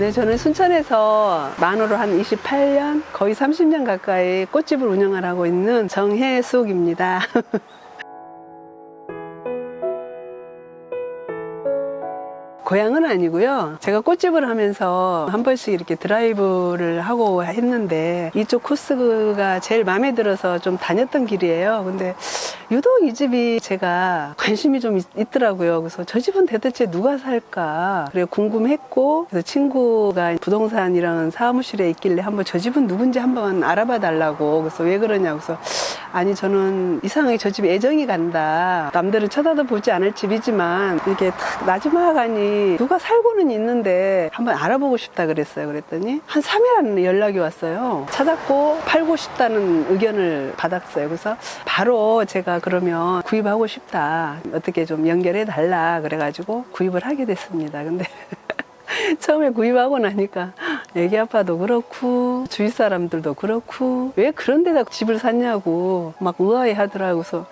네, 저는 순천에서 만으로 한 28년, 거의 30년 가까이 꽃집을 운영을 하고 있는 정혜숙입니다. 고향은 아니고요. 제가 꽃집을 하면서 한 번씩 이렇게 드라이브를 하고 했는데 이쪽 코스가 제일 마음에 들어서 좀 다녔던 길이에요. 근데 유독 이 집이 제가 관심이 좀 있더라고요. 그래서 저 집은 도대체 누가 살까? 그래 궁금했고, 그래서 친구가 부동산이라는 사무실에 있길래 한번 저 집은 누군지 한번 알아봐 달라고. 그래서 왜 그러냐고. 그래서 아니, 저는 이상하게 저 집에 애정이 간다. 남들은 쳐다도 보지 않을 집이지만 이렇게 탁 나지막하니 누가 살고는 있는데 한번 알아보고 싶다 그랬어요. 그랬더니 한 3일 안에 연락이 왔어요. 찾았고 팔고 싶다는 의견을 받았어요. 그래서 바로 제가 그러면 구입하고 싶다. 어떻게 좀 연결해 달라. 그래가지고 구입을 하게 됐습니다. 근데 처음에 구입하고 나니까 애기 아빠도 그렇고 주위 사람들도 그렇고 왜 그런 데다 집을 샀냐고 막 의아해 하더라고요. 그래서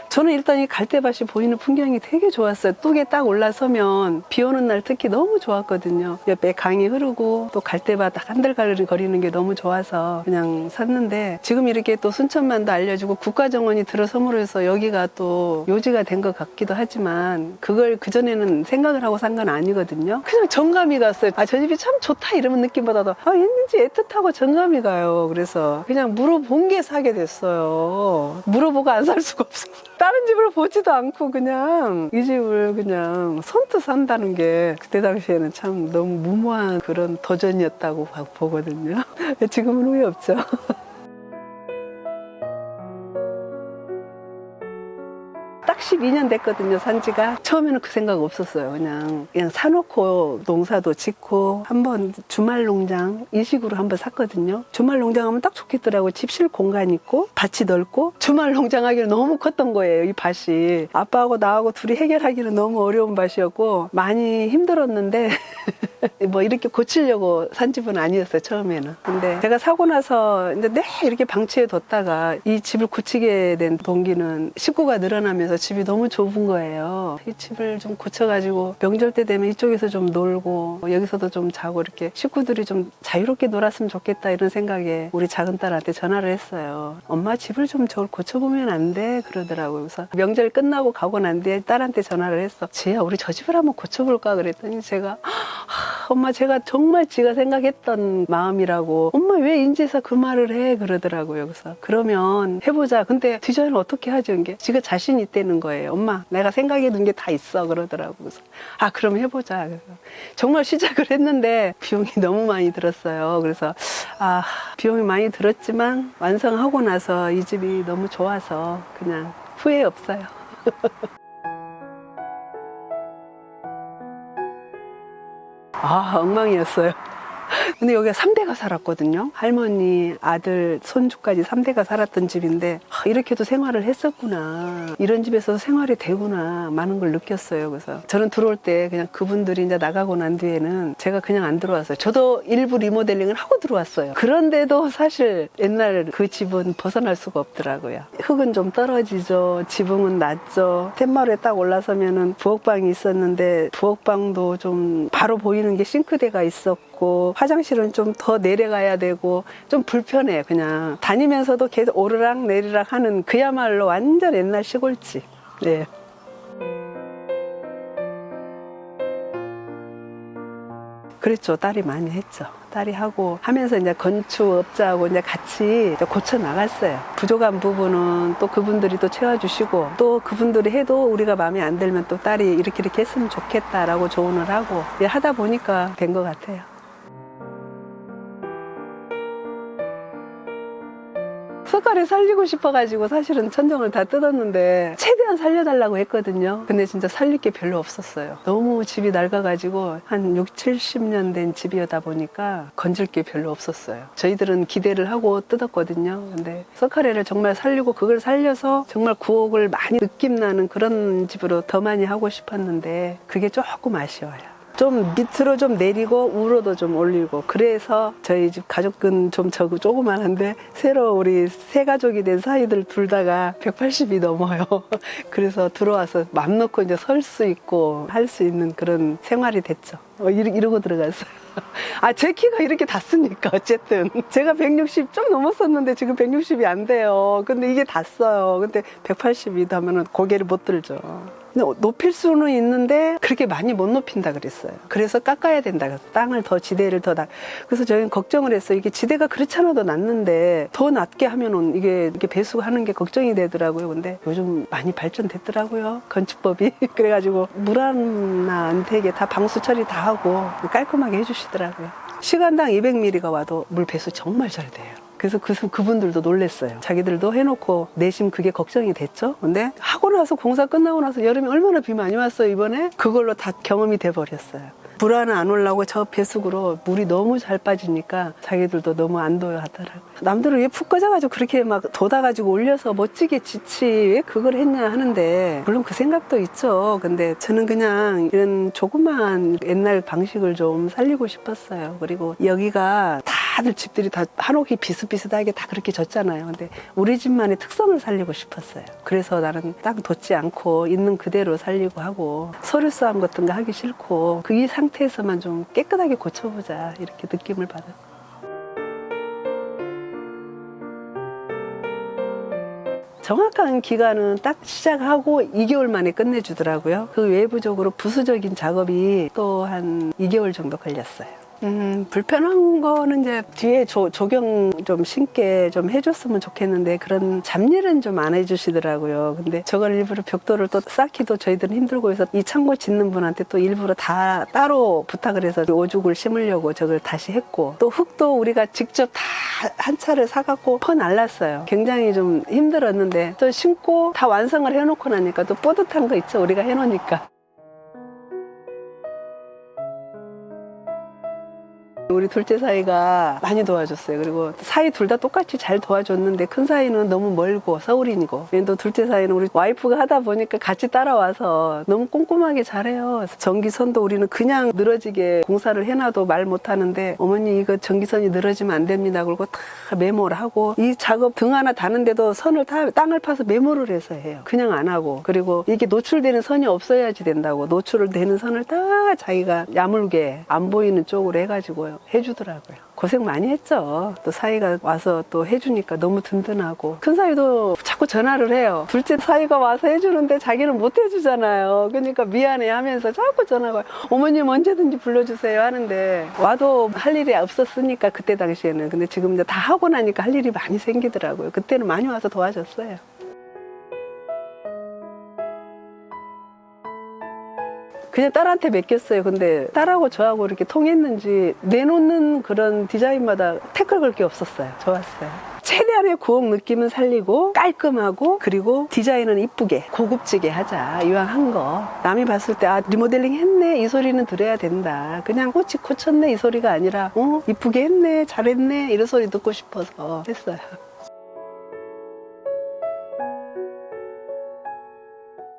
저는 일단 이 갈대밭이 보이는 풍경이 되게 좋았어요. 뚝에 딱 올라서면 비 오는 날 특히 너무 좋았거든요. 옆에 강이 흐르고 또 갈대밭 한들거리는 게 너무 좋아서 그냥 샀는데 지금 이렇게 또 순천만도 알려주고 국가정원이 들어섬으로 해서 여기가 또 요지가 된 것 같기도 하지만 그걸 그전에는 생각을 하고 산 건 아니거든요. 그냥 정감이 갔어요. 아, 저 집이 참 좋다 이런 느낌보다도 있는지 애틋하고 정감이 가요. 그래서 그냥 물어본 게 사게 됐어요. 물어보고 안 살 수가 없어요. 다른 집을 보지도 않고 그냥 이 집을 그냥 선뜻 산다는 게 그때 당시에는 참 너무 무모한 그런 도전이었다고 보거든요. 지금은 후회 없죠. 딱 12년 됐거든요, 산지가. 처음에는 그 생각 없었어요. 그냥 사놓고 농사도 짓고 한번 주말 농장 이 식으로 한번 샀거든요. 주말 농장 하면 딱 좋겠더라고요. 집 쉴 공간 있고 밭이 넓고 주말 농장 하기는 너무 컸던 거예요, 이 밭이. 아빠하고 나하고 둘이 해결하기는 너무 어려운 밭이었고 많이 힘들었는데 뭐 이렇게 고치려고 산 집은 아니었어요, 처음에는. 근데 제가 사고 나서 이제 이렇게 방치해 뒀다가 이 집을 고치게 된 동기는 식구가 늘어나면서 집이 너무 좁은 거예요. 이 집을 좀 고쳐가지고 명절 때 되면 이쪽에서 좀 놀고 여기서도 좀 자고 이렇게 식구들이 좀 자유롭게 놀았으면 좋겠다 이런 생각에 우리 작은 딸한테 전화를 했어요. 엄마 집을 좀 저걸 고쳐보면 안 돼? 그러더라고요. 그래서 명절 끝나고 가고 난 뒤에 딸한테 전화를 했어. 지혜야, 우리 저 집을 한번 고쳐볼까? 그랬더니 제가 엄마, 제가 정말 지가 생각했던 마음이라고. 엄마 왜 인제서 그 말을 해? 그러더라고요. 그래서 그러면 해보자. 근데 디자인을 어떻게 하죠? 이게 지가 자신 있다는 거예요. 엄마, 내가 생각해 둔 게 다 있어. 그러더라고요. 그래서 그럼 해보자. 그래서 정말 시작을 했는데 비용이 너무 많이 들었어요. 그래서 비용이 많이 들었지만 완성하고 나서 이 집이 너무 좋아서 그냥 후회 없어요. 엉망이었어요. 근데 여기가 3대가 살았거든요. 할머니, 아들, 손주까지 3대가 살았던 집인데 이렇게도 생활을 했었구나. 이런 집에서 생활이 되구나. 많은 걸 느꼈어요. 그래서 저는 들어올 때 그냥 그분들이 이제 나가고 난 뒤에는 제가 그냥 안 들어왔어요. 저도 일부 리모델링을 하고 들어왔어요. 그런데도 사실 옛날 그 집은 벗어날 수가 없더라고요. 흙은 좀 떨어지죠. 지붕은 낮죠. 툇마루에 딱 올라서면은 부엌방이 있었는데 부엌방도 좀 바로 보이는 게 싱크대가 있었고 화장실은 좀 더 내려가야 되고 좀 불편해요. 그냥 다니면서도 계속 오르락 내리락 하는 그야말로 완전 옛날 시골집. 네. 그랬죠. 딸이 많이 했죠. 딸이 하고 하면서 이제 건축업자하고 이제 같이 이제 고쳐 나갔어요. 부족한 부분은 또 그분들이 또 채워주시고 또 그분들이 해도 우리가 마음에 안 들면 또 딸이 이렇게 했으면 좋겠다라고 조언을 하고 하다 보니까 된 것 같아요. 석가래 살리고 싶어가지고 사실은 천정을 다 뜯었는데 최대한 살려달라고 했거든요. 근데 진짜 살릴 게 별로 없었어요. 너무 집이 낡아가지고 한 6, 70년 된 집이다 보니까 건질 게 별로 없었어요. 저희들은 기대를 하고 뜯었거든요. 근데 석가래를 정말 살리고 그걸 살려서 정말 구옥을 많이 느낌 나는 그런 집으로 더 많이 하고 싶었는데 그게 조금 아쉬워요. 좀 밑으로 좀 내리고 우로도 좀 올리고, 그래서 저희 집 가족은 좀 조그만한데 새로 우리 세 가족이 된 사이들 둘 다가 180이 넘어요. 그래서 들어와서 맘 놓고 이제 설 수 있고 할 수 있는 그런 생활이 됐죠. 이러고 들어갔어요. 아, 제 키가 이렇게 닿습니까? 어쨌든 제가 160 좀 넘었었는데 지금 160이 안 돼요. 근데 이게 닿았어요. 근데 180이 닿으면 고개를 못 들죠. 근데 높일 수는 있는데 그렇게 많이 못 높인다 그랬어요. 그래서 깎아야 된다 그래서 땅을 더 지대를 더 그래서 저희는 걱정을 했어요. 이게 지대가 그렇잖아도 낮는데 더 낮게 하면은 이게 배수하는 게 걱정이 되더라고요. 근데 요즘 많이 발전됐더라고요, 건축법이. 그래가지고 물 하나 안 되게 다 방수 처리 다 하고 깔끔하게 해주시더라고요. 시간당 200ml가 와도 물 배수 정말 잘 돼요. 그래서 그분들도 놀랬어요. 자기들도 해놓고 내심 그게 걱정이 됐죠. 근데 하고 나서 공사 끝나고 나서 여름에 얼마나 비 많이 왔어요, 이번에. 그걸로 다 경험이 돼버렸어요. 물 하나 안 올라오고 저 배수구로 물이 너무 잘 빠지니까 자기들도 너무 안도요 하더라고요. 남들은 왜 푹 꺼져가지고 그렇게 막 돋아가지고 올려서 멋지게 짓지 왜 그걸 했냐 하는데, 물론 그 생각도 있죠. 근데 저는 그냥 이런 조그만 옛날 방식을 좀 살리고 싶었어요. 그리고 여기가 다들 집들이 다 한옥이 비슷비슷하게 다 그렇게 졌잖아요. 근데 우리 집만의 특성을 살리고 싶었어요. 그래서 나는 땅 돋지 않고 있는 그대로 살리고 하고, 서류 싸움 같은 거 하기 싫고 이 상태에서만 좀 깨끗하게 고쳐보자, 이렇게 느낌을 받았어요. 정확한 기간은 딱 시작하고 2개월 만에 끝내주더라고요. 그 외부적으로 부수적인 작업이 또 한 2개월 정도 걸렸어요. 불편한 거는 이제 뒤에 조경 좀 신게 좀 해줬으면 좋겠는데 그런 잡일은 좀 안 해주시더라고요. 근데 저걸 일부러 벽돌을 또 쌓기도 저희들은 힘들고 해서 이 창고 짓는 분한테 또 일부러 다 따로 부탁을 해서 오죽을 심으려고 저걸 다시 했고, 또 흙도 우리가 직접 다 한 차를 사갖고 퍼날랐어요. 굉장히 좀 힘들었는데 또 심고 다 완성을 해놓고 나니까 또 뿌듯한 거 있죠, 우리가 해놓으니까. 우리 둘째 사이가 많이 도와줬어요. 그리고 사이 둘 다 똑같이 잘 도와줬는데 큰 사이는 너무 멀고 서울인이고, 또 둘째 사이는 우리 와이프가 하다 보니까 같이 따라와서 너무 꼼꼼하게 잘해요. 전기선도 우리는 그냥 늘어지게 공사를 해놔도 말 못하는데, 어머니 이거 전기선이 늘어지면 안 됩니다. 그리고 다 메모를 하고, 이 작업 등 하나 다는데도 선을 다 땅을 파서 메모를 해서 해요. 그냥 안 하고. 그리고 이게 노출되는 선이 없어야지 된다고 노출을 되는 선을 다 자기가 야물게 안 보이는 쪽으로 해가지고요 해주더라고요. 고생 많이 했죠. 또 사이가 와서 또 해주니까 너무 든든하고, 큰 사이도 자꾸 전화를 해요. 둘째 사이가 와서 해주는데 자기는 못 해주잖아요. 그러니까 미안해 하면서 자꾸 전화가 와요. 어머님 언제든지 불러주세요 하는데, 와도 할 일이 없었으니까 그때 당시에는. 근데 지금 이제 다 하고 나니까 할 일이 많이 생기더라고요. 그때는 많이 와서 도와줬어요. 그냥 딸한테 맡겼어요. 근데 딸하고 저하고 이렇게 통했는지 내놓는 그런 디자인마다 태클 걸 게 없었어요. 좋았어요. 최대한의 구옥 느낌은 살리고 깔끔하고, 그리고 디자인은 이쁘게 고급지게 하자. 이왕 한 거 남이 봤을 때 아, 리모델링 했네 이 소리는 들어야 된다. 그냥 꼬치 고쳤네 이 소리가 아니라 이쁘게 했네 잘했네 이런 소리 듣고 싶어서 했어요.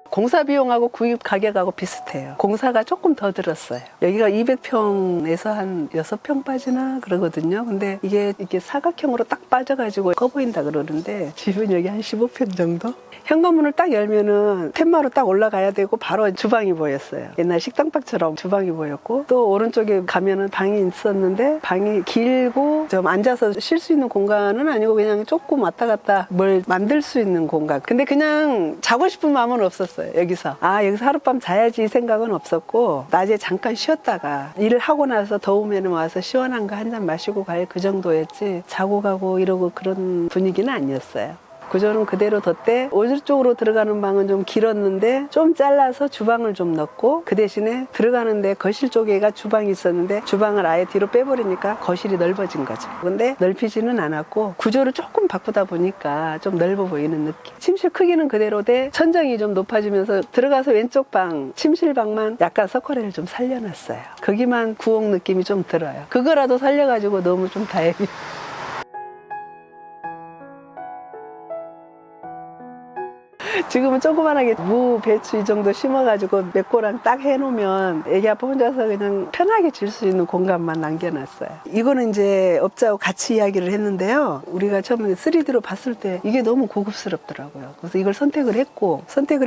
공사 비용하고 구입 가격하고 비슷해요. 공사가 조금 더 들었어요. 여기가 200평에서 한 6평 빠지나 그러거든요. 근데 이게 사각형으로 딱 빠져가지고 커 보인다 그러는데, 집은 여기 한 15평 정도? 현관문을 딱 열면은 텐마로 딱 올라가야 되고 바로 주방이 보였어요. 옛날 식당방처럼 주방이 보였고, 또 오른쪽에 가면은 방이 있었는데, 방이 길고 좀 앉아서 쉴 수 있는 공간은 아니고 그냥 조금 왔다 갔다 뭘 만들 수 있는 공간. 근데 그냥 자고 싶은 마음은 없었어요. 여기서 하룻밤 자야지 이 생각은 없었고, 낮에 잠깐 쉬었다가 일을 하고 나서 더우면 와서 시원한 거 한 잔 마시고 갈 그 정도였지, 자고 가고 이러고 그런 분위기는 아니었어요. 구조는 그대로 뒀대. 오른쪽으로 들어가는 방은 좀 길었는데 좀 잘라서 주방을 좀 넣고, 그 대신에 들어가는데 거실 쪽에가 주방이 있었는데 주방을 아예 뒤로 빼버리니까 거실이 넓어진 거죠. 근데 넓히지는 않았고 구조를 조금 바꾸다 보니까 좀 넓어 보이는 느낌. 침실 크기는 그대로 돼. 천정이 좀 높아지면서 들어가서 왼쪽 방 침실방만 약간 석고리를 좀 살려놨어요. 거기만 구옥 느낌이 좀 들어요. 그거라도 살려가지고 너무 좀 다행이에요. 지금은 조그만하게 무, 배추 이 정도 심어가지고 맥고랑 딱 해놓으면 애기 아빠 혼자서 그냥 편하게 질 수 있는 공간만 남겨놨어요. 이거는 이제 업자하고 같이 이야기를 했는데요. 우리가 처음에 3D로 봤을 때 이게 너무 고급스럽더라고요. 그래서 이걸 선택을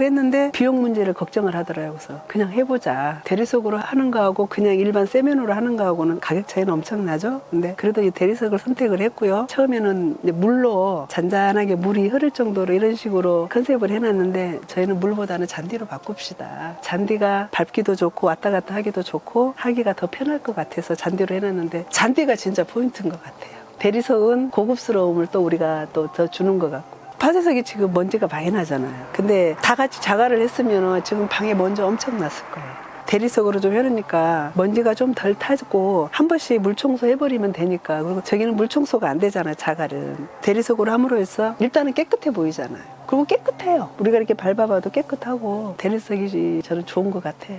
했는데 비용 문제를 걱정을 하더라고요. 그래서 그냥 해보자. 대리석으로 하는 거하고 그냥 일반 세면으로 하는 거하고는 가격 차이는 엄청나죠. 근데 그래도 이 대리석을 선택을 했고요. 처음에는 이제 물로 잔잔하게 물이 흐를 정도로 이런 식으로 컨셉을 해놨는데 저희는 물보다는 잔디로 바꿉시다. 잔디가 밟기도 좋고 왔다 갔다 하기도 좋고 하기가 더 편할 것 같아서 잔디로 해놨는데 잔디가 진짜 포인트인 것 같아요. 대리석은 고급스러움을 또 우리가 또 더 주는 것 같고 파쇄석이 지금 먼지가 많이 나잖아요. 근데 다 같이 자갈을 했으면 지금 방에 먼지 엄청 났을 거예요. 대리석으로 좀 해놓으니까 먼지가 좀 덜 타고 한 번씩 물 청소 해버리면 되니까. 그리고 저기는 물 청소가 안 되잖아요, 자갈은. 대리석으로 함으로 해서 일단은 깨끗해 보이잖아요. 그리고 깨끗해요. 우리가 이렇게 밟아봐도 깨끗하고 대리석이 저는 좋은 것 같아요.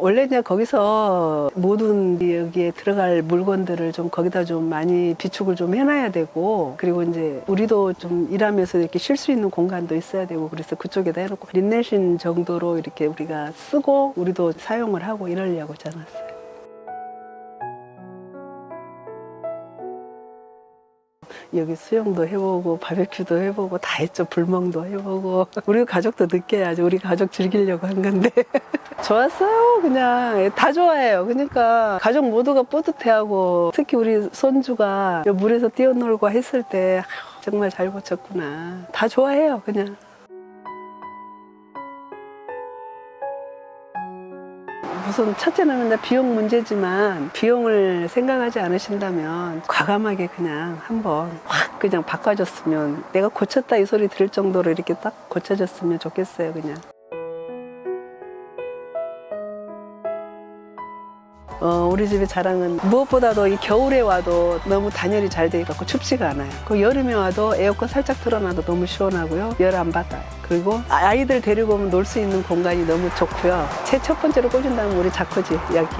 원래 이제 거기서 모든 여기에 들어갈 물건들을 좀 거기다 좀 많이 비축을 좀 해놔야 되고, 그리고 이제 우리도 좀 일하면서 이렇게 쉴 수 있는 공간도 있어야 되고, 그래서 그쪽에다 해놓고 린네신 정도로 이렇게 우리가 쓰고 우리도 사용을 하고 이러려고 짜놨어요. 여기 수영도 해보고 바베큐도 해보고 다 했죠. 불멍도 해보고. 우리 가족도 느껴야지. 우리 가족 즐기려고 한 건데 좋았어요. 그냥 다 좋아해요. 그러니까 가족 모두가 뿌듯해하고, 특히 우리 손주가 물에서 뛰어놀고 했을 때 정말 잘 보쳤구나. 다 좋아해요. 그냥. 우선 첫째는 맨날 비용 문제지만, 비용을 생각하지 않으신다면 과감하게 그냥 한번 확 그냥 바꿔줬으면, 내가 고쳤다 이 소리 들을 정도로 이렇게 딱 고쳐줬으면 좋겠어요. 그냥. 우리 집의 자랑은 무엇보다도 이 겨울에 와도 너무 단열이 잘 돼 있고 춥지가 않아요. 그 여름에 와도 에어컨 살짝 틀어놔도 너무 시원하고요. 열 안 받아요. 그리고 아이들 데리고 오면 놀 수 있는 공간이 너무 좋고요. 제 첫 번째로 꽂은 다음은 우리 자코지 여기.